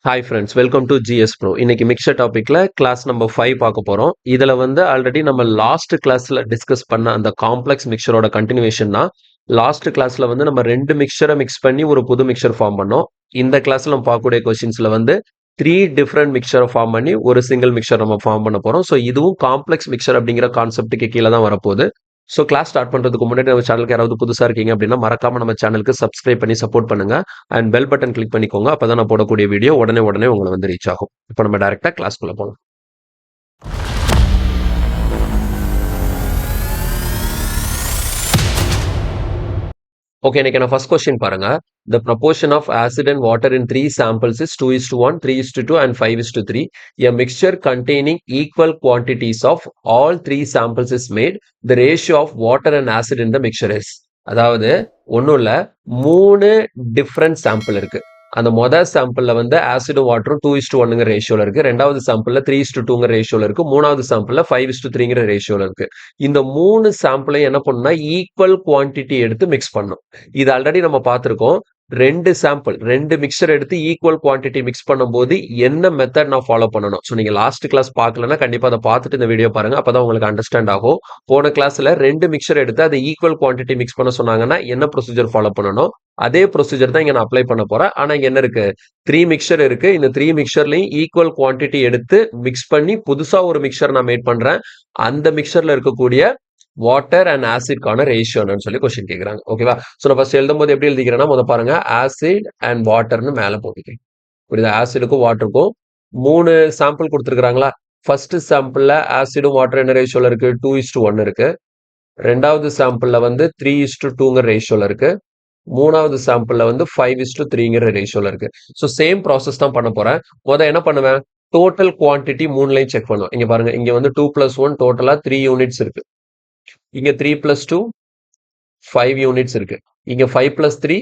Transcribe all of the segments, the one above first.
Hi friends, welcome to GS bro. இன்னைக்கு mixer டாபிக்ல class number 5 பார்க்க போறோம். இதுல ஆல்ரெடி நம்ம லாஸ்ட் கிளாஸ்ல டிஸ்கஸ் பண்ண அந்த காம்ப்ளெக்ஸ் மிக்சரோட கண்டினியூவேஷன் தான். லாஸ்ட் கிளாஸ்ல நம்ம ரெண்டு மிக்சரை மிக்ஸ் பண்ணி ஒரு புது மிக்சர் ஃபார்ம் பண்ணோம். இந்த கிளாஸ்ல நம்ம பார்க்கக்கூடிய கொஸ்டின்ஸ்ல த்ரீ டிஃப்ரெண்ட் மிக்சரை ஃபார்ம் பண்ணி ஒரு சிங்கிள் மிக்சர் நம்ம ஃபார்ம் பண்ண போறோம். ஸோ இதுவும் காம்ப்ளெக்ஸ் மிக்சர் அப்படிங்கிற கான்செப்ட்டுக்கு கீழே தான் வரப்போகுது. ஸோ கிளாஸ் ஸ்டார்ட் பண்றதுக்கு முன்னாடி நம்ம சேனலுக்கு யாராவது புதுசா இருக்கீங்க அப்படின்னா மறக்காம நம்ம சேனலுக்கு சப்ஸ்கிரைப் பண்ணி சப்போர்ட் பண்ணுங்க. அண்ட் பெல் பட்டன் கிளிக் பண்ணிக்கோங்க. அப்பதான் நான் போடக்கூடிய வீடியோ உடனே உடனே உங்களை ரீச் ஆகும். இப்போ நம்ம டைரக்டா கிளாஸ்க்குள்ள போகலாம். ஓகே, இன்னைக்கு நான் ஃபர்ஸ்ட் கொஸ்டின் பாருங்க. The proportion of acid and water in three samples is 2:1, 3:2 and 5:3. A mixture containing equal quantities of all three samples is made. The ratio of water and acid in the mixture is. அதாவது ஒன்றும் இல்லை, 3 different sample இருக்கு. அந்த மொதல் சாம்பிள்ல ஆசிடும் வாட்டரும் 2:1ங்கிற ரேஷியோல இருக்கு. ரெண்டாவது சாம்பிள்ல 3:2ங்கிற ரேஷியோல இருக்கு. மூணாவது சாம்பிள்ல 5:3ங்கிற ரேஷியோல இருக்கு. இந்த 3 சாம்பிளையும் என்ன பண்ணணும்னா ஈக்குவல் குவான்டிட்டி எடுத்து மிக்ஸ் பண்ணும். இது ஆல்ரெடி நம்ம பார்த்திருக்கோம். ரெண்டு மிக்சர் எடுத்து ஈக்குவல் குவான்டிட்டி மிக்ஸ் பண்ணும்போது என்ன மெத்தட் நான் ஃபாலோ பண்ணணும். ஸோ நீங்க லாஸ்ட் கிளாஸ் பார்க்கலன்னா கண்டிப்பா அதை பார்த்துட்டு இந்த வீடியோ பாருங்க. அப்பதான் உங்களுக்கு அண்டர்ஸ்டாண்ட் ஆகும். போன கிளாஸ்ல ரெண்டு மிக்சர் எடுத்து அதை ஈக்குவல் குவான்டிட்டி மிக்ஸ் பண்ண சொன்னாங்கன்னா என்ன ப்ரொசீஜர் ஃபாலோ பண்ணணும், அதே ப்ரொசீஜர் தான் இங்க நான் அப்ளை பண்ண போறேன். ஆனா இங்க என்ன இருக்கு, 3 மிக்சர் இருக்கு. இந்த 3 மிக்சர்லயும் ஈக்குவல் குவான்டிட்டி எடுத்து மிக்ஸ் பண்ணி புதுசா ஒரு மிக்சர் நான் மேட் பண்றேன். அந்த மிக்சர்ல இருக்கக்கூடிய வாட்டர் அண்ட் ஆசிட்கான ரேஷியோ என்னன்னு சொல்லி கொஸ்டின் கேட்கறாங்க. ஓகேவா? ஸோ நான் ஃபர்ஸ்ட் எழுதும் போது எப்படி எழுதிக்கிறேன்னா, முதல் பாருங்க, ஆசிட் அண்ட் வாட்டர்னு மேல போட்டுக்கிறேன். புரியுதா? ஆசிடுக்கும் வாட்டருக்கும் 3 சாம்பிள் கொடுத்துருக்காங்களா? ஃபர்ஸ்ட் சாம்பிள்ல ஆசிடும் வாட்டர் என்ன ரேஷியோல இருக்கு? 2:1 இருக்கு. ரெண்டாவது சாம்பிள்ல 3:2ங்கிற ரேஷியோல இருக்கு. மூணாவது சாம்பிள்ல 5:3ங்கிற ரேஷியோல இருக்கு. ஸோ சேம் ப்ராசஸ் தான் பண்ண போறேன். என்ன பண்ணுவேன், டோட்டல் குவான்டிட்டி மூணுலையும் செக் பண்ணுவேன். இங்க பாருங்க, இங்க 2 + 1 டோட்டலா 3 யூனிட்ஸ் இருக்கு. இங்க 3 + 2 5 யூனிட்ஸ் இருக்கு. இங்க 5 + 3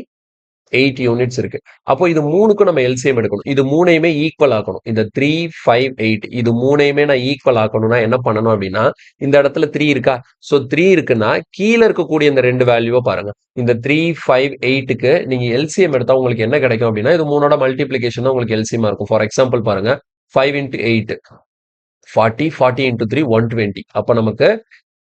8 யூனிட்ஸ் இருக்கு. அப்போ இது மூணுக்கும் நம்ம எல்சிஎம் எடுக்கணும். இது மூணையுமே ஈக்குவல் ஆக்கணும். இந்த 3 5 8 இது மூணையுமே நான் ஈக்குவல் ஆக்கணும்னா என்ன பண்ணணும் அப்படின்னா, இந்த இடத்துல 3 இருக்கா? ஸோ 3 இருக்குன்னா கீழே இருக்கக்கூடிய இந்த ரெண்டு வேல்யூவை பாருங்க. இந்த 3 5 8க்கு நீங்க எல்சிஎம் எடுத்தா உங்களுக்கு என்ன கிடைக்கும் அப்படின்னா, இது மூணோட மல்டிபிளிகேஷன் தான் உங்களுக்கு எல்சிஎம் இருக்கும். ஃபார் எக்ஸாம்பிள் பாருங்க, 5 × 8 40, 40 × 3 120. அப்ப நமக்கு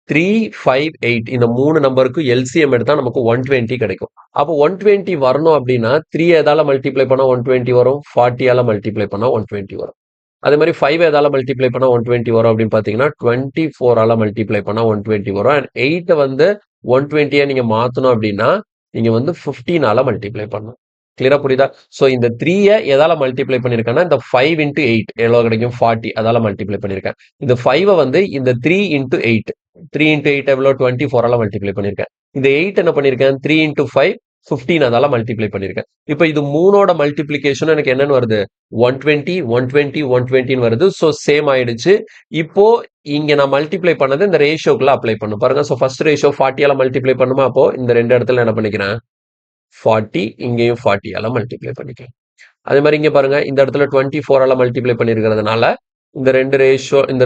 3 5 8 இந்த 3 நம்பருக்கு எல்சிஎம் எடுத்தா நமக்கு 120 கிடைக்கும். அப்போ 120 வரணும் அப்படின்னா 3 எதால மல்டிப்ளை பண்ணா 120 வரும், 40ஆல மல்டிப்ளை பண்ணா 120 வரும். அதே மாதிரி 5 எதால மல்டிப்ளை பண்ணா 120 வரும் அப்படின்னு பாத்தீங்கன்னா 24ஆல மல்டிப்ளை பண்ணா 120 வரும். அண்ட் 8 120 நீங்க மாத்தணும் அப்படின்னா நீங்க 15ஆல மல்டிப்ளை பண்ணணும். கிளியரா புரியுதா? சோ இந்த 3 எதால மல்டிப்ளை பண்ணிருக்கேன்னா இந்த 5 × 8 எவ்வளவு கிடைக்கும்? 40. அதால மல்டிப்ளை பண்ணிருக்கேன். இந்த 5 இந்த 3 × 8 3 × 8 எவ்வளவு? 24ஆல மல்டிப்ளை பண்ணிருக்கேன். இந்த 8 என்ன பண்ணிருக்கேன்? 3 × 5 15 அதால மல்டிப்ளை பண்ணிருக்கேன். இப்ப இது மூணோட மல்டிப்ளிகேஷன் எனக்கு என்னன்னு வருது? 120 120 120 வருது. சோ சேம் ஆயிடுச்சு. இப்போ இங்க நான் மல்டிப்ளை பண்ணது இந்த ரேஷியோக்குள்ள அப்ளை பண்ணும் பாருங்க. சோ ஃபர்ஸ்ட் ரேஷியோ 40ஆல மல்டிப்ளை பண்ணுமா? அப்போ இந்த ரெண்டு இடத்துல என்ன பண்ணிக்கிறேன், 40 இங்கேயும் 40ஆல மல்டிப்ளை பண்ணிக்கலாம். அதே மாதிரி இங்க பாருங்க, இந்த இடத்துல 24ஆல மல்டிப்ளை பண்ணிருக்கிறதுனால இந்த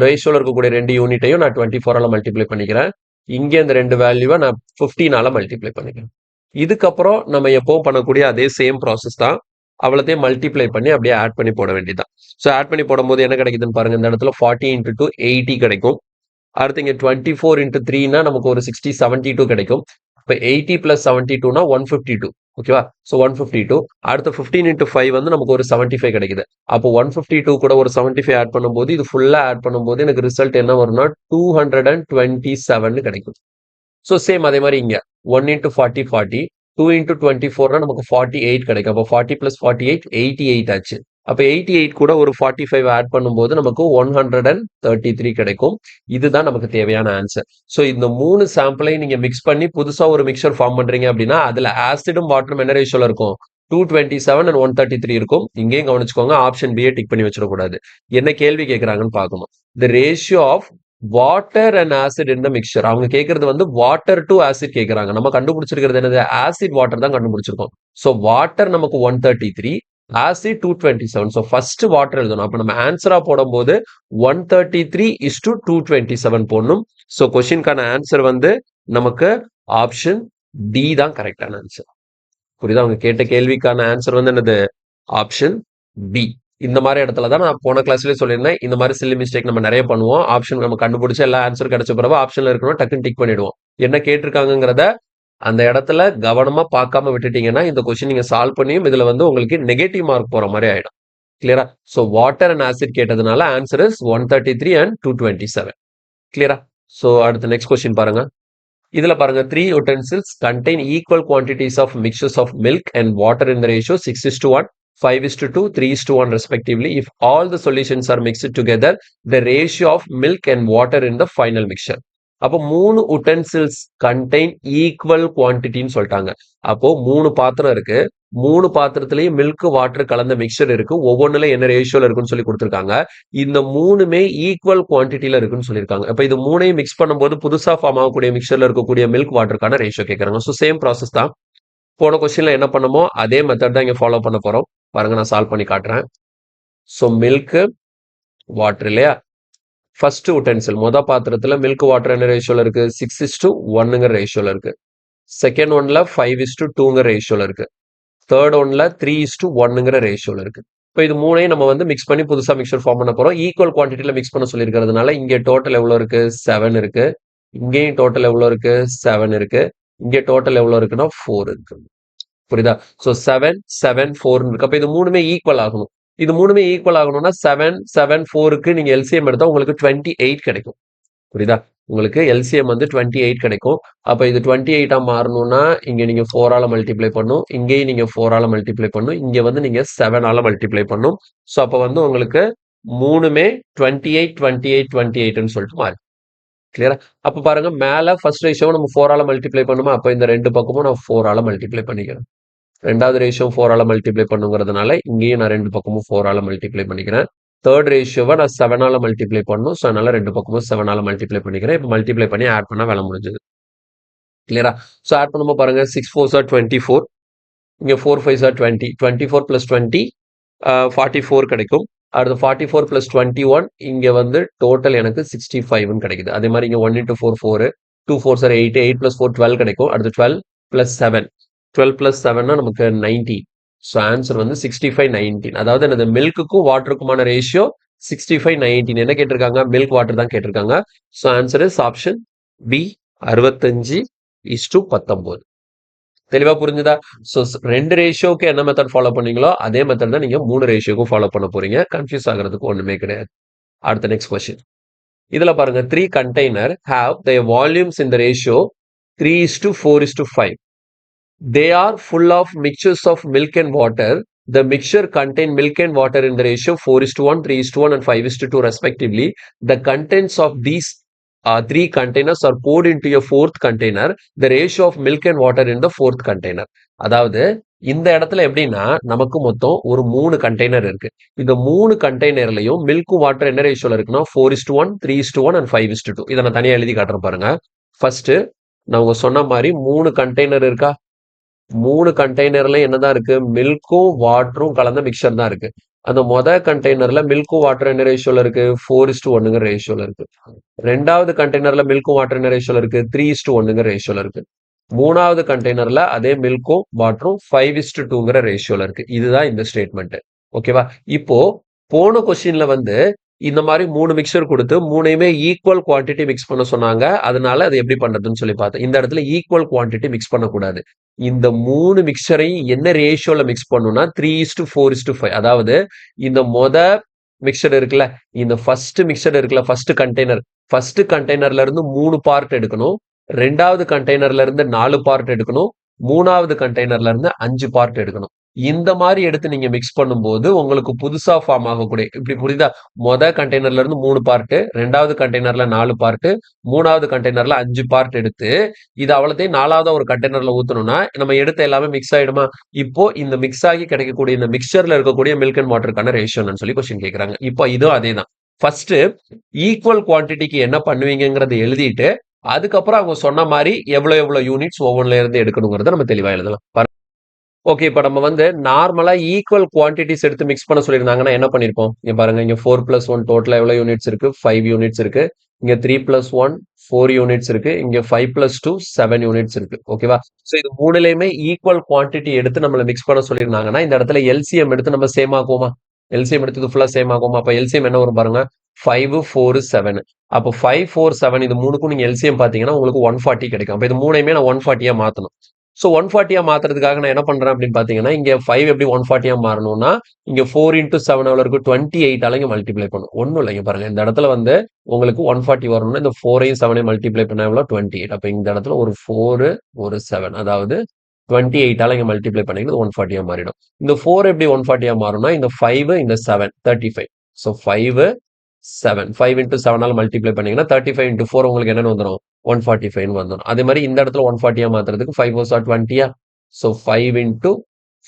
ரேஷியோல இருக்கக்கூடிய ரெண்டு யூனிட்டையும் நான் 24ஆல மல்டிப்ளை பண்ணிக்கிறேன். இங்க இந்த ரெண்டு வேல்யூவை நான் 15ஆல மல்டிப்ளை பண்ணிக்கிறேன். இதுக்கப்புறம் நம்ம எப்பவும் பண்ணக்கூடிய அதே சேம் ப்ராசஸ் தான். அவ்வளோத்தையும் மல்டிப்ளை பண்ணி அப்படியே ஆட் பண்ணி போட வேண்டியதுதான். ஸோ ஆட் பண்ணி போடும்போது என்ன கிடைக்குதுன்னு பாருங்க. இந்த இடத்துல 40 × 2 80 கிடைக்கும். அடுத்து இங்க 24 × 3னா நமக்கு ஒரு 60 72 கிடைக்கும். இப்போ 80 + 72னா 152. ஓகேவா? ஸோ 152. அடுத்து 15 × 5 நமக்கு ஒரு 75 கிடைக்குது. அப்போ 152 கூட ஒரு 75 ஆட் பண்ணும்போது இது ஃபுல்லா ஆட் பண்ணும்போது எனக்கு ரிசல்ட் என்ன வரும்னா 227 கிடைக்கும். ஸோ சேம் அதே மாதிரி இங்க 1 × 40 40 2 × 24னா நமக்கு 48 கிடைக்கும். அப்போ 40 + 48 88 ஆச்சு. அப்ப 88 கூட ஒரு 45 ஆட் பண்ணும்போது நமக்கு 133 கிடைக்கும். இதுதான் நமக்கு தேவையான ஆன்சர். சோ இந்த 3 சாம்பிளையும் நீங்க மிக்ஸ் பண்ணி புதுசா ஒரு மிக்சர் ஃபார்ம் பண்றீங்க அப்படின்னா அதுல ஆசிடும் வாட்டரும் என்ன ரேஷியோல இருக்கும்? 227 and 133 இருக்கும். இங்கேயும் கவனிச்சுக்கோங்க, ஆப்ஷன் பியை டிக் பண்ணி வச்சிடக்கூடாது. என்ன கேள்வி கேட்கறாங்கன்னு பார்க்கணும். The ratio of water and acid in the mixture. அவங்க கேட்கறது வாட்டர் டு ஆசிட் கேட்கறாங்க. நம்ம கண்டுபிடிச்சிருக்கிறது என்னது? ஆசிட் வாட்டர் தான் கண்டுபிடிச்சிருக்கோம். சோ வாட்டர் நமக்கு 133, ஆசிட் 227. ஸோ ஃபர்ஸ்ட் வாட்டர் எழுதணும். அப்ப நம்ம ஆன்சரா போடும்போது 133:227 போடணும். ஸோ கொஸ்டின்கான ஆன்சர் நமக்கு ஆப்ஷன் டி தான் கரெக்டான ஆன்சர். புரியுதா? அவங்க கேட்ட கேள்விக்கான ஆன்சர் என்னது? Option D. இந்த மாதிரி இடத்துல தான் நான் போன கிளாஸ்லயே சொல்லியிருந்தேன். இந்த மாதிரி சில்லி மிஸ்டேக் நம்ம நிறைய பண்ணுவோம். ஆப்ஷன் நம்ம கண்டுபிடிச்சு எல்லா ஆன்சர் கிடைச்ச பிறகு ஆப்ஷன்ல இருக்கணும் டக்குன்னு டிக் பண்ணிடுவோம். என்ன கேட்டிருக்காங்கிறத அந்த இடத்துல கவனமா பார்க்காம விட்டுட்டீங்கன்னா இந்த கொஸ்டின் நீங்க சால்வ் பண்ணியும் இதுல வந்து உங்களுக்கு நெகட்டிவ் மார்க் போற மாதிரி ஆயிடும். கிளியரா? ஸோ வாட்டர் அண்ட் ஆசிட் கேட்டதுனால ஆன்சர் இஸ் 133 and 227. கிளியரா? ஸோ அடுத்த நெக்ஸ்ட் கொஸ்டின் பாருங்க. இதுல பாருங்க 3 utensils contain equal quantities of mixtures of milk and water in the ratio 6:1, 5:2, 3:1 respectively. If all the solutions are mixed together, the ratio of milk and water in the final mixture. அப்போ 3 utensils contain equal quantityன்னு சொல்லிட்டாங்க. அப்போ 3 பாத்திரம் இருக்கு. 3 பாத்திரத்திலேயே milk water கலந்த mixer இருக்கு. ஒவ்வொன்றுல என்ன ரேஷியோல இருக்குன்னு சொல்லி கொடுத்துருக்காங்க. இந்த 3மே ஈக்குவல் குவான்டிட்டியில இருக்குன்னு சொல்லியிருக்காங்க. அப்ப இது 3ஐயும் மிக்ஸ் பண்ணும்போது புதுசா ஃபார்ம் ஆகக்கூடிய மிக்சர்ல இருக்கக்கூடிய மில்க் வாட்டருக்கான ரேஷியோ கேட்கறாங்க. ஸோ சேம் ப்ராசஸ் தான். போன கொஸ்டின்ல என்ன பண்ணமோ அதே மெத்தட் தான் இங்க ஃபாலோ பண்ண போறோம். பாருங்க நான் சால்வ் பண்ணி காட்டுறேன். ஸோ மில்க் வாட்டர் இல்லையா? ஃபர்ஸ்ட் உட்டென்சில் பாத்திரத்துல மில்க் வாட்டர் என்ன ரேஷியோல இருக்கு? 6:1ங்கிற ரேஷியோல இருக்கு. செகண்ட் ஒன்ல 5:2ங்கிற ரேஷியோல இருக்கு. தேர்ட் ஒன்ல 3:1ங்கிற ரேஷியோல இருக்கு. இப்போ இது மூணையும் நம்ம வந்து மிக்ஸ் பண்ணி புதுசா மிக்சர் ஃபார்ம் பண்ண போறோம். ஈக்குவல் குவான்டிட்டியில மிக்ஸ் பண்ண சொல்லியிருக்கிறதுனால இங்க டோட்டல் எவ்வளவு இருக்கு? 7 இருக்கு. இங்கேயும் டோட்டல் எவ்வளவு இருக்கு? 7 இருக்கு. இங்க டோட்டல் எவ்வளவு இருக்குன்னா 4 இருக்கு. புரியுதா? ஸோ 7, 7, 4 இருக்கு. அப்ப இது மூணுமே ஈக்குவல் ஆகணும். இது மூணுமே ஈக்குவல் ஆகணும்னா 7, 7, 4க்கு நீங்க எல்சிஎம் எடுத்தா உங்களுக்கு 28 கிடைக்கும். புரியுதா? உங்களுக்கு எல்சிஎம் வந்து 28 கிடைக்கும். அப்ப இது 28 மாறணும்னா இங்க நீங்க 4ஆல மல்டிப்ளை பண்ணும். இங்கேயும் நீங்க 4ஆல மல்டிப்ளை பண்ணும். இங்க வந்து நீங்க 7ஆல மல்டிப்ளை பண்ணும். ஸோ அப்ப வந்து உங்களுக்கு மூணுமே 28, 28, 28ன்னு சொல்லிட்டு மாறி. கிளியரா? அப்ப பாருங்க மேல ஃபர்ஸ்ட் ரேஷியோ நம்ம 4ஆல மல்டிப்ளை பண்ணுமா? அப்ப இந்த ரெண்டு பக்கமும் நான் 4ஆல மல்டிப்ளை பண்ணிக்கிறேன். ரெண்டாவது ரேஷியோ 4ஆல மல்டிப்ளை பண்ணுங்கிறதுனால இங்கேயும் நான் ரெண்டு பக்கமும் 4ஆல மல்டிப்ளை பண்ணிக்கிறேன். தேர்ட் ரேஷியோவை நான் 7ஆல மல்டிப்ளை பண்ணும். ஸோ அதனால ரெண்டு பக்கமும் 7ஆல மல்டிப்ளை பண்ணிக்கிறேன். இப்போ மல்டிப்ளை பண்ணி ஆட் பண்ணா வேலை முடிஞ்சது. கிளியரா? ஸோ ஆட் பண்ணும்போது பாருங்க 6 4s are 24. இங்க 4 5s are 20. 24 plus 20 44 கிடைக்கும். அடுத்து 44 plus 21 இங்க வந்து டோட்டல் எனக்கு 65 கிடைக்குது. அதே மாதிரி இங்க 1 into 4 4, 2 4s are 8, 8 plus 4 12 கிடைக்கும். அடுத்து 12 plus 7, 12 plus 7னா நமக்கு 19. ஸோ ஆன்சர் வந்து 65 19. அதாவது எனது மில்க்குக்கும் வாட்டருக்குமான ரேஷியோ 65 19. என்ன கேட்டிருக்காங்க? மில்க் வாட்டர் தான் கேட்டிருக்காங்க. So answer is option B 65:19. தெளிவா புரிஞ்சுதா? ஸோ ரெண்டு ரேஷியோக்கு என்ன மெத்தட் ஃபாலோ பண்ணீங்களோ அதே மெத்தட் தான் நீங்க 3 ரேஷியோக்கும் ஃபாலோ பண்ண போறீங்க. கன்ஃபியூஸ் ஆகிறதுக்கு ஒண்ணுமே கிடையாது. அடுத்த நெக்ஸ்ட் கொஸ்டின். இதுல பாருங்க 3 container have their volumes in the ratio 3:4:5. They are full of mixtures of milk and water. The mixture contain milk and water in the ratio 4:1, 3:1 and 5:2 respectively. The contents of these 3 containers are poured into a fourth container. The ratio of milk and water in the fourth container. அதாவது இந்த இடத்துல எப்படின்னா நமக்கு மொத்தம் ஒரு 3 container இருக்கு. இந்த 3 கண்டெய்னர்லயும் milk water என்ன ரேஷியோல இருக்குன்னா 4:1, 3:1 and 5:2. இதை நான் தனியா எழுதி காட்டுறேன் பாருங்க. ஃபர்ஸ்ட் நான் சொன்ன மாதிரி 3 கண்டெய்னர் இருக்கா? 3 கண்டெய்னர்ல என்னதான் இருக்கு? மில்க்கும் வாட்டரும் கலந்த மிக்சர் தான் இருக்கு. அந்த கண்டெய்னர்ல மில்க்கும் வாட்டர் என்ன ரேஷியோல இருக்கு? 4:1ங்கிற ரேஷியோல இருக்கு. ரெண்டாவது கண்டெய்னர்ல மில்க்கும் வாட்டர் என்ன ரேஷியோல இருக்கு? 3:1ங்கிற ரேஷியோல இருக்கு. மூணாவது கண்டெய்னர்ல அதே மில்க்கும் வாட்டரும் 5:2ங்கிற ரேஷியோல இருக்கு. இதுதான் இந்த ஸ்டேட்மெண்ட். ஓகேவா? இப்போ போன கொஸ்டின்ல வந்து இந்த மாதிரி 3 மிக்சர் கொடுத்து மூணையுமே ஈக்குவல் குவான்டிட்டி மிக்ஸ் பண்ண சொன்னாங்க. அதனால அது எப்படி பண்றதுன்னு சொல்லி பார்த்தேன். இந்த இடத்துல ஈக்குவல் குவான்டிட்டி மிக்ஸ் பண்ணக்கூடாது. இந்த 3 மிக்சரையும் என்ன ரேஷியோல மிக்ஸ் பண்ணணும்னா 3:4:5. அதாவது இந்த மிக்சர் இருக்குல்ல, இந்த ஃபர்ஸ்ட் மிக்சர் இருக்குல்ல, ஃபர்ஸ்ட் கண்டெய்னர்ல இருந்து 3 பார்ட் எடுக்கணும். ரெண்டாவது கண்டெய்னர்ல இருந்து 4 பார்ட் எடுக்கணும். மூணாவது கண்டெய்னர்ல இருந்து 5 பார்ட் எடுக்கணும். இந்த மாதிரி எடுத்து நீங்க மிக்ஸ் பண்ணும்போது உங்களுக்கு புதுசா ஃபார்ம் ஆகக்கூடிய இப்படி புரியுதா? கண்டெய்னர்ல இருந்து 3 பார்ட், ரெண்டாவது கண்டெய்னர்ல 4 பார்ட், மூணாவது கண்டெய்னர்ல 5 பார்ட் எடுத்து இது அவ்வளோத்தையும் 4வது ஒரு கண்டெய்னர்ல ஊத்தணும்னா நம்ம எடுத்த எல்லாமே மிக்ஸ் ஆயிடுமா? இப்போ இந்த மிக்ஸ் ஆகி கிடைக்கக்கூடிய இந்த மிக்சர்ல இருக்கக்கூடிய மில்க் அண்ட் வாட்டருக்கான ரேஷியோன்னு சொல்லி கொஸ்டின் கேட்கறாங்க. இப்போ இதுவும் அதே தான். ஃபர்ஸ்ட் ஈக்குவல் குவான்டிட்டிக்கு என்ன பண்ணுவீங்கிறத எழுதிட்டு அதுக்கப்புறம் அவங்க சொன்ன மாதிரி எவ்வளவு யூனிட்ஸ் ஒவ்வொன்றுல இருந்து எடுக்கணுங்கிறத நம்ம தெளிவா எழுதலாம். ஓகே, இப்ப நம்ம வந்து நார்மலா ஈக்குவல் குவான்டிட்டிஸ் எடுத்து மிக்ஸ் பண்ண சொல்லியிருந்தாங்கன்னா என்ன பண்ணிருப்போம்? இங்க பாருங்க, இங்க 4+1 டோட்டலா எவ்வளவு யூனிட்ஸ் இருக்கு? 5 யூனிட்ஸ் இருக்கு. இங்க 3+1 4 யூனிட்ஸ் இருக்கு. இங்க 5+2 7 யூனிட்ஸ் இருக்கு. ஓகேவா? சோ இது மூணுலயுமே ஈக்குவல் குவான்டிட்டி எடுத்து நம்மள மிக்ஸ் பண்ண சொல்லியிருந்தாங்கன்னா இந்த இடத்துல எல்சிஎம் எடுத்து நம்ம சேம் ஆக்குவோமா? எல்சிஎம் எடுத்தது ஃபுல்லா சேம் ஆகும். அப்ப எல்சிஎம் என்ன வரும் பாருங்க, 5, 4, 7. அப்போ 5, 4, 7 இது மூணுக்கும் நீங்க எல்சிஎம் பாத்தீங்கன்னா உங்களுக்கு 140 கிடைக்கும். அப்ப இது மூணையுமே நான் 140யா மாத்தணும். ஸோ 140யா மாத்துறதுக்காக நான் என்ன பண்றேன் அப்படின்னு பாத்தீங்கன்னா, இங்க 5 எப்படி 140யா மாறணும்னா, இங்க 4 இன்டூ 7 எவ்வளவு இருக்கு, 28ஆல இங்க மல்டிப்ளை பண்ணும். ஒண்ணும் இல்லைங்க பாருங்க, இந்த இடத்துல வந்து உங்களுக்கு 140 வரணும்னா இந்த 4ஐயும் 7ஐயும் மல்டிப்ளை பண்ணா எவ்வளவு, 28. அப்ப இந்த இடத்துல ஒரு 4 ஒரு 7, அதாவது 28ஆல இங்க மல்டிப்ளை பண்ணீங்கன்னா 140யா மாறிடும். இந்த 4 எப்படி 140யா மாறும்னா, இந்த 5 இந்த 7 35. ஸோ 5 7 5 இன்டூ 7ஆல மல்டிப்ளை பண்ணீங்கன்னா 35 இன்டூ 4 உங்களுக்கு என்னன்னு வந்துடும், 145 வந்துடும். அதே மாதிரி இந்த இடத்துல 140யா மாத்துறதுக்கு 5 4 ஆர் 20யா, ஸோ 5 இன்டூ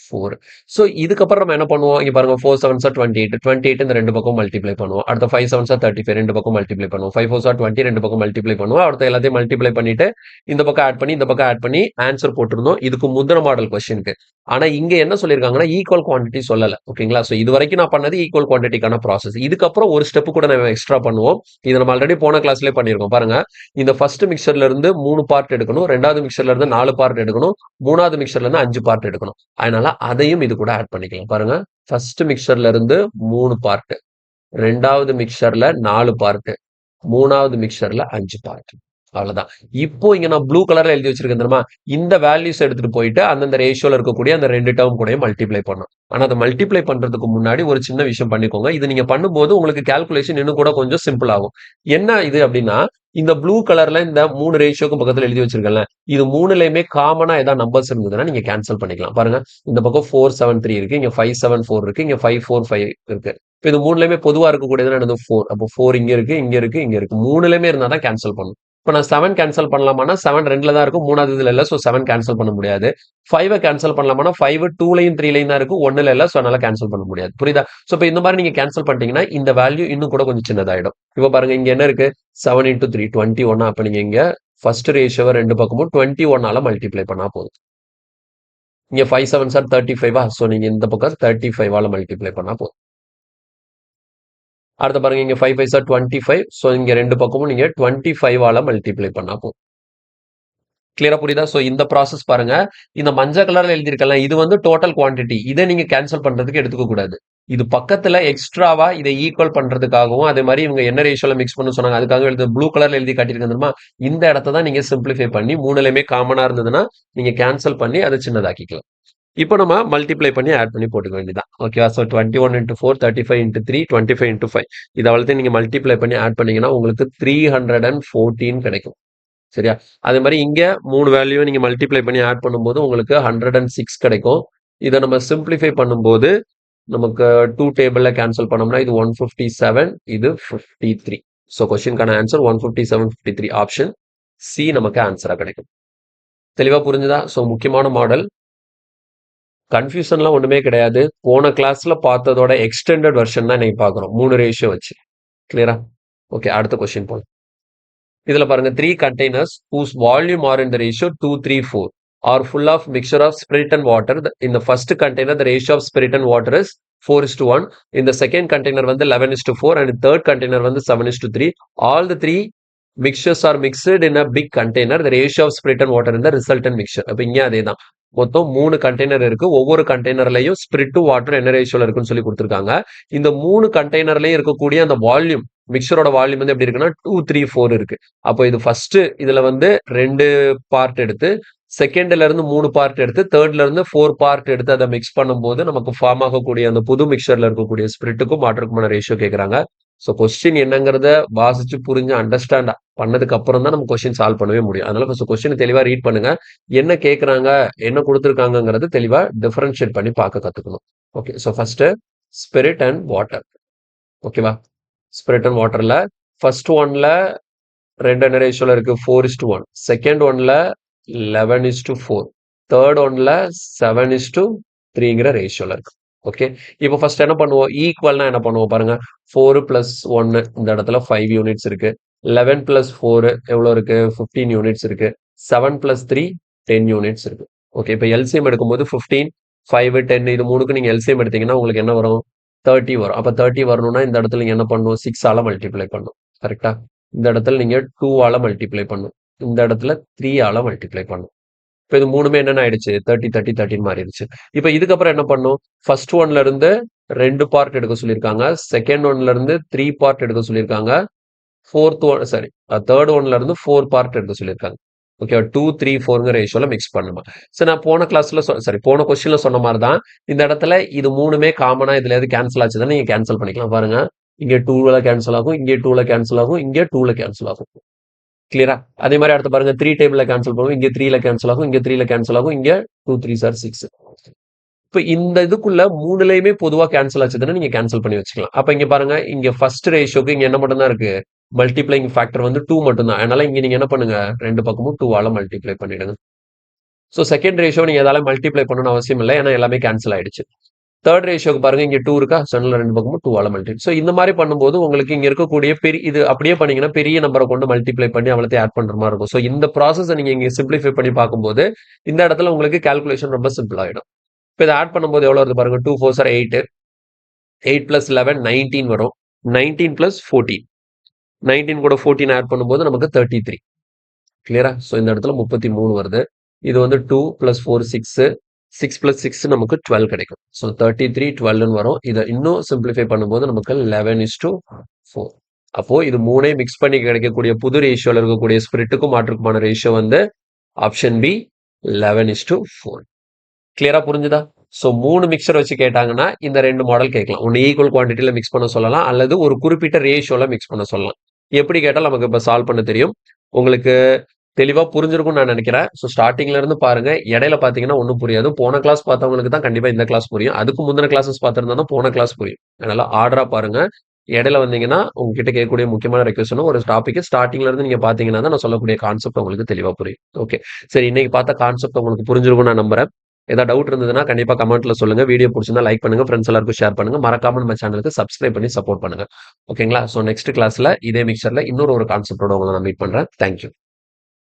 4. ஸோ இதுக்கப்புறம் நம்ம என்ன பண்ணுவோம், இங்க பாருங்க 4 7 ஆர் 28 28 இந்த ரெண்டு பக்கம் மல்டிப்ளை பண்ணுவோம். அடுத்த 5 7 ஆர் 35 ரெண்டு பக்கம் மல்டிப்ளை பண்ணுவோம். 5 4 ஆர் 20 ரெண்டு பக்கம் மல்டிப்ளை பண்ணுவோம். அடுத்த எல்லாத்தையும் மல்டிப்ளை பண்ணிட்டு இந்த பக்கம் ஆட் பண்ணி இந்த பக்கம் ஆட் பண்ணி ஆன்சர் போட்டிருந்தோம் இதுக்கு முந்தின மாடல் கொஸ்டினுக்கு. ஆனா இங்க என்ன சொல்லியிருக்காங்கன்னா ஈக்குவல் குவான்டிட்டி சொல்லல. ஓகேங்களா, சோ இது வரைக்கும் நான் பண்ணது ஈக்குவல் குவான்டிட்டிக்கான ப்ராசஸ். இதுக்கப்புறம் ஒரு ஸ்டெப் கூட நம்ம எக்ஸ்ட்ரா பண்ணுவோம். இதை நம்ம ஆல்ரெடி போன கிளாஸ்லயே பண்ணியிருக்கோம் பாருங்க. இந்த ஃபர்ஸ்ட் மிக்சர்ல இருந்து 3 பார்ட் எடுக்கணும், ரெண்டாவது மிக்சர்ல இருந்து 4 பார்ட் எடுக்கணும், மூணாவது மிக்சர்ல இருந்து 5 பார்ட் எடுக்கணும். அதனால அதையும் இது கூட ஆட் பண்ணிக்கலாம் பாருங்க. ஃபர்ஸ்ட் மிக்சர்ல இருந்து 3 பார்ட், ரெண்டாவது மிக்சர்ல 4 பார்ட், மூணாவது மிக்சர்ல 5 பார்ட். அவ்வளவுதான். இப்போ இங்க நான் ப்ளூ கலர்ல எழுதி வச்சிருக்கேன் தெரியுமா, இந்த வேல்யூஸ் எடுத்துட்டு போயிட்டு அந்தந்த ரேஷியோல இருக்கக்கூடிய அந்த ரெண்டு டேர்ம் கூட மல்டிப்ளை பண்ணும். ஆனா அதை மல்டிப்ளை பண்றதுக்கு முன்னாடி ஒரு சின்ன விஷயம் பண்ணிக்கோங்க. இது நீங்க பண்ணும்போது உங்களுக்கு கால்குலேஷன் இன்னும் கூட கொஞ்சம் சிம்பிள் ஆகும். என்ன இது அப்படின்னா, இந்த ப்ளூ கலர்ல இந்த 3 ரேஷியோக்கு பக்கத்துல எழுதி வச்சிருக்கேன்ல, இது மூணுலயுமே காமனா ஏதாவது நம்பர்ஸ் இருந்ததுன்னா நீங்க கேன்சல் பண்ணிக்கலாம். பாருங்க, இந்த பக்கம் 4 7 3 இருக்கு, இங்க 5 7 4 இருக்கு, இங்க 5 4 5 இருக்கு. இப்போ இது மூணுலயுமே பொதுவா இருக்கக்கூடியது என்னது, 4. அப்போ 4 இங்க இருக்கு, இங்க இருக்கு, இங்க இருக்கு. மூணுலயுமே இருந்தா தான் கேன்சல் பண்ணும். இப்போ நான் 7 கேன்சல் பண்ணலாமான்னா 7 ரெண்டுல தான் இருக்கும், மூணாவது இதுல இல்ல. ஸோ 7 கேன்சல் பண்ண முடியாது. 5 கேன்சல் பண்ணலாமான்னா 5 2லையும் 3லையும் தான் இருக்கு, ஒன்னுல இல்ல. ஸோ அதனால கேன்சல் பண்ண முடியாது. புரியுதா? ஸோ இப்போ இந்த மாதிரி நீங்க கேன்சல் பண்ணிட்டீங்கன்னா இந்த வேல்யூ இன்னும் கூட கொஞ்சம் சின்னதாயிடும். இப்போ பாருங்க, இங்க என்ன இருக்கு, 7 இன்டூ 3 21. அப்ப நீங்க இங்க ஃபர்ஸ்ட் ரேஷியோவை ரெண்டு பக்கமும் 21ஆல மல்டிப்ளை பண்ணா போதும். இங்க 5 7 சார் 35. ஸோ நீங்க இந்த பக்கம் 35ஆல மல்டிப்ளை பண்ணா போதும். அடுத்த பாருங்க, இங்க 5 5 சார் 25. ஸோ இங்க ரெண்டு பக்கமும் நீங்க 25ஆல மல்டிப்ளை பண்ணா போதும். கிளியரா புரியுதா? சோ இந்த ப்ராசஸ் பாருங்க. இந்த மஞ்சள் கலர்ல எழுதியிருக்கல, இது வந்து டோட்டல் குவான்டிட்டி. இதை நீங்க கேன்சல் பண்றதுக்கு எடுத்துக்க கூடாது. இது பக்கத்துல எக்ஸ்ட்ராவா இதை ஈக்குவல் பண்றதுக்காகவும், அதே மாதிரி இவங்க என்ன ரேஷியோல மிக்ஸ் பண்ண சொன்னாங்க அதுக்காக எழுதி ப்ளூ கலர்ல எழுதி காட்டியிருக்கேன் தெரியுமா, இந்த இடத்த தான் நீங்க சிம்பிளிஃபை பண்ணி மூணுலயுமே காமனா இருந்ததுன்னா நீங்க கேன்சல் பண்ணி அதை சின்னதாக்கிக்கலாம். இப்போ நம்ம மல்டிப்ளை பண்ணி ஆட் பண்ணி போட்டுக்க வேண்டியதான். ஓகேவா? So 21 into 4 35 into 3 25 into 5. இது அவ்வளோத்தையும் நீங்க மல்டிப்ளை பண்ணி ஆட் பண்ணீங்கன்னா உங்களுக்கு 314 கிடைக்கும். சரியா? அதே மாதிரி இங்க 3 வேல்யூ நீங்க மல்டிப்ளை பண்ணி ஆட் பண்ணும்போது உங்களுக்கு 106 கிடைக்கும். இதை நம்ம சிம்பிளிஃபை பண்ணும்போது நமக்கு 2 டேபிள்ல கேன்சல் பண்ணோம்னா இது 157, இது 53. ஸோ கொஸ்டின்கான ஆன்சர் 157 53. ஆப்ஷன் சி நமக்கு ஆன்சரா கிடைக்கும். தெளிவா புரிஞ்சுதா? ஸோ முக்கியமான மாடல், கன்ஃபியூஷன்லாம் ஒண்ணுமே கிடையாது. போன கிளாஸ்ல பார்த்ததோட எக்ஸ்டெண்டட் வெர்ஷன் தான் இன்னைக்கு பார்க்குறோம் 3 ரேஷியோ வச்சு. கிளியரா? ஓகே, அடுத்த கொஸ்டின் போலாம். இதுல பாருங்க, 3 containers whose volume are in the ratio 2 3 4 are full of mixture of spirit and water. In the first container the ratio of spirit and water is 4:1. In the second container வந்து 11:4 and third container வந்து 7:3. All the three mixtures are mixed in a big container. The ratio of spirit and water in the resultant mixture. அப்ப இங்க அதேதான். மொத்தம் 3 container இருக்கு. ஒவ்வொரு கண்டெய்னர்லயும் spirit to water என்ன ரேஷியோல இருக்குன்னு சொல்லி கொடுத்துருக்காங்க. இந்த 3 கண்டெய்னர்லயும் இருக்கக்கூடிய அந்த வால்யூம், மிக்சரோட வால்யூம் வந்து எப்படி இருக்குன்னா 2 3 4 இருக்கு. அப்போ இது ஃபர்ஸ்ட் இதுல வந்து 2 பார்ட் எடுத்து, செகண்ட்ல இருந்து 3 பார்ட் எடுத்து, தேர்ட்ல இருந்து 4 பார்ட் எடுத்து அதை மிக்ஸ் பண்ணும்போது நமக்கு ஃபார்ம் ஆகக்கூடிய அந்த புது மிக்சர்ல இருக்கக்கூடிய ஸ்பிரிட்டுக்கும் வாட்டருக்குமான ரேஷியோ கேட்கறாங்க. ஸோ கொஸ்டின் என்னங்கிறத வாசிச்சு புரிஞ்சு அண்டர்ஸ்டாண்ட் பண்ணதுக்கு அப்புறம் தான் நம்ம கொஸ்டின் சால்வ் பண்ணவே முடியும். அதனால ஃபர்ஸ்ட் கொஸ்டின் தெளிவா ரீட் பண்ணுங்க. என்ன கேட்கறாங்க, என்ன கொடுத்துருக்காங்கிறது தெளிவா டிஃபரன்ஷியேட் பண்ணி பார்க்க கத்துக்கணும். Okay, so first spirit and water. ஓகேவா? ஸ்பிரிட் அண்ட் வாட்டர்ல ஃபர்ஸ்ட் ஒன்ல 2 என்ன ரேஷியோல இருக்கு, 4:1. செகண்ட் ஒன்ல 11:4. தேர்ட் ஒன்ல 7:3ங்கிற ரேஷியோல இருக்கு. ஓகே, இப்போ ஃபர்ஸ்ட் என்ன பண்ணுவோம், ஈக்குவல்னா என்ன பண்ணுவோம் பாருங்க. 4 பிளஸ் 1 இந்த இடத்துல 5 யூனிட்ஸ் இருக்கு. 11 பிளஸ் 4 எவ்வளவு இருக்கு, 15 யூனிட்ஸ் இருக்கு. 7 பிளஸ் 3 10 யூனிட்ஸ் இருக்கு. ஓகே, இப்போ எல்சிஎம் எடுக்கும்போது 15 5 10 இது மூணுக்கு நீங்க எல்சிஎம் எடுத்தீங்கன்னா உங்களுக்கு என்ன வரும், 30 வரும். அப்ப 30 வரணும்னா இந்த இடத்துல நீங்க என்ன பண்ணணும், 6ஆல மல்டிப்ளை பண்ணணும். கரெக்டா? இந்த இடத்துல நீங்க 2ஆல மல்டிப்ளை பண்ணணும். இந்த இடத்துல 3ஆல மல்டிப்ளை பண்ணணும். இப்போ இது மூணுமே என்னென்ன ஆயிடுச்சு, 30 30 30 மாறிடுச்சு. இப்போ இதுக்கப்புறம் என்ன பண்ணும், ஃபர்ஸ்ட் ஒன்ல இருந்து 2 பார்ட் எடுக்க சொல்லியிருக்காங்க. செகண்ட் ஒன்ல இருந்து 3 பார்ட் எடுக்க சொல்லியிருக்காங்க. ஃபோர்த் ஒன் சாரி தேர்ட் ஒன்ல இருந்து 4 பார்ட் எடுக்க சொல்லியிருக்காங்க. ஓகே 2, 3, 4ங்கிற ரேஷியோல மிக்ஸ் பண்ணணும். சோ நான் போன கிளாஸ்ல போன கொஸ்டின்ல சொன்ன மாதிரி தான் இந்த இடத்துல இது மூணுமே காமனா இதுல எது கேன்சல் ஆச்சுன்னா நீங்க கேன்சல் பண்ணிக்கலாம் பாருங்க. இங்க 2ல கேன்சல் ஆகும், இங்க 2ல கேன்சல் ஆகும், இங்க 2ல கேன்சல் ஆகும். கிளியரா? அதே மாதிரி அடுத்து பாருங்க 3 டேபிள்ல கேன்சல் பண்ணுவோம். இங்க 3ல கேன்சல் ஆகும், இங்க 3ல கேன்சல் ஆகும், இங்க 2 3s are 6. இப்ப இந்த இதுக்குள்ள மூணுலயுமே பொதுவா கேன்சல் ஆச்சுதுன்னா நீங்க கேன்சல் பண்ணி வச்சுக்கலாம். அப்ப இங்க பாருங்க இங்க ஃபர்ஸ்ட் ரேஷியோக்கு இங்க என்ன மட்டும் தான் இருக்கு? மல்டிப்ளைங் ஃபேக்டர் வந்து 2 மட்டும் தான். அதனால இங்க நீங்க என்ன பண்ணுங்க? ரெண்டு பக்கமும் 2 ஆல மல்டிப்ளை பண்ணிடுங்க. சோ செகண்ட் ரேஷியோ நீங்க எதால மல்டிப்ளை பண்ணணும்னு அவசியம் இல்ல. ஏன்னா எல்லாமே கேன்சல் ஆயிடுச்சு. தேர்ட் ரேஷியோக்கு பாருங்க இங்க 2 இருக்கா? சோ ரெண்டு பக்கமும் 2 ஆல மல்டிப்ளை. சோ இந்த மாதிரி பண்ணும்போது உங்களுக்கு இங்க இருக்கக்கூடிய பெரிய இது அப்படியே பண்ணீங்கன்னா பெரிய நம்பரை கொண்டு மல்டிப்ளை பண்ணி அவ்வளத்தையும் ஆட் பண்ற மாதிரி இருக்கும். சோ இந்த ப்ராசஸை நீங்க இங்க சிம்பிளிஃபை பண்ணி பார்க்கும்போது இந்த இடத்துல உங்களுக்கு கால்குலேஷன் ரொம்ப சிம்பிள் ஆயிடும். இப்போ இதை ஆட் பண்ணும்போது எவ்வளவு வருது பாருங்க 2 4s are 8 8 plus 11 19 வரும் 19 plus 14 19 கூட 14 ஆட் பண்ணும்போது நமக்கு 33 கிளியரா ஸோ இந்த இடத்துல 33 வருது இது வந்து 2 plus 4 6 6 plus 6 நமக்கு 12 கிடைக்கும் ஸோ 33 12 வரும் இதை இன்னும் சிம்பிளிஃபை பண்ணும்போது நமக்கு 11:4 அப்போ இது மூணே மிக்ஸ் பண்ணி கிடைக்கக்கூடிய புது ரேஷியோல இருக்கக்கூடிய ஸ்பிரிட்டுக்கும் மாற்றுக்குமான ரேஷியோ வந்து ஆப்ஷன் பி 11:4 கிளியரா புரிஞ்சுதா ஸோ 3 மிக்சர் வச்சு கேட்டாங்கன்னா இந்த 2 மாடல் கேட்கலாம் ஒன்று ஈக்குவல் குவான்டிட்டியில மிக்ஸ் பண்ண சொல்லலாம் அல்லது ஒரு குறிப்பிட்ட ரேஷியோல மிக்ஸ் பண்ண சொல்லலாம் எப்படி கேட்டால் நமக்கு இப்போ சால்வ் பண்ண தெரியும் உங்களுக்கு தெளிவா புரிஞ்சிருக்கும்னு நான் நினைக்கிறேன் ஸோ ஸ்டார்டிங்ல இருந்து பாருங்க இடையில பாத்தீங்கன்னா ஒன்றும் புரியாது போன கிளாஸ் பார்த்தவங்களுக்கு தான் கண்டிப்பா இந்த கிளாஸ் புரியும் அதுக்கு முந்தின கிளாஸஸ் பார்த்திருந்தா போன கிளாஸ் புரியும் அதனால ஆர்டரா பாருங்க இடையில வந்தீங்கன்னா உங்ககிட்ட கேட்கக்கூடிய முக்கியமான ரெக்வஸ்டும் ஒரு டாபிக் ஸ்டார்டிங்ல இருந்து நீங்க பாத்தீங்கன்னா தான் நான் சொல்லக்கூடிய கான்செப்ட் உங்களுக்கு தெளிவா புரியும் ஓகே சரி இன்னைக்கு பார்த்த கான்செப்ட் உங்களுக்கு புரிஞ்சிருக்கும் நான் நம்புறேன் ஏதாவது டவுட் இருந்ததுன்னா கண்டிப்பா கமெண்ட்ல சொல்லுங்க வீடியோ பிடிச்சிருந்தா லைக் பண்ணுங்க ஃப்ரெண்ட்ஸ் எல்லாருக்கும் ஷேர் பண்ணுங்க மறக்காம நம்ம சேனலுக்கு சப்ஸ்கிரைப் பண்ணி சப்போர்ட் பண்ணுங்க ஓகேங்களா ஸோ நெக்ஸ்ட் கிளாஸ்ல இதே மிக்சர்ல இன்னொரு கான்செப்டோட உங்களை நான் மீட் பண்றேன் தேங்க்யூ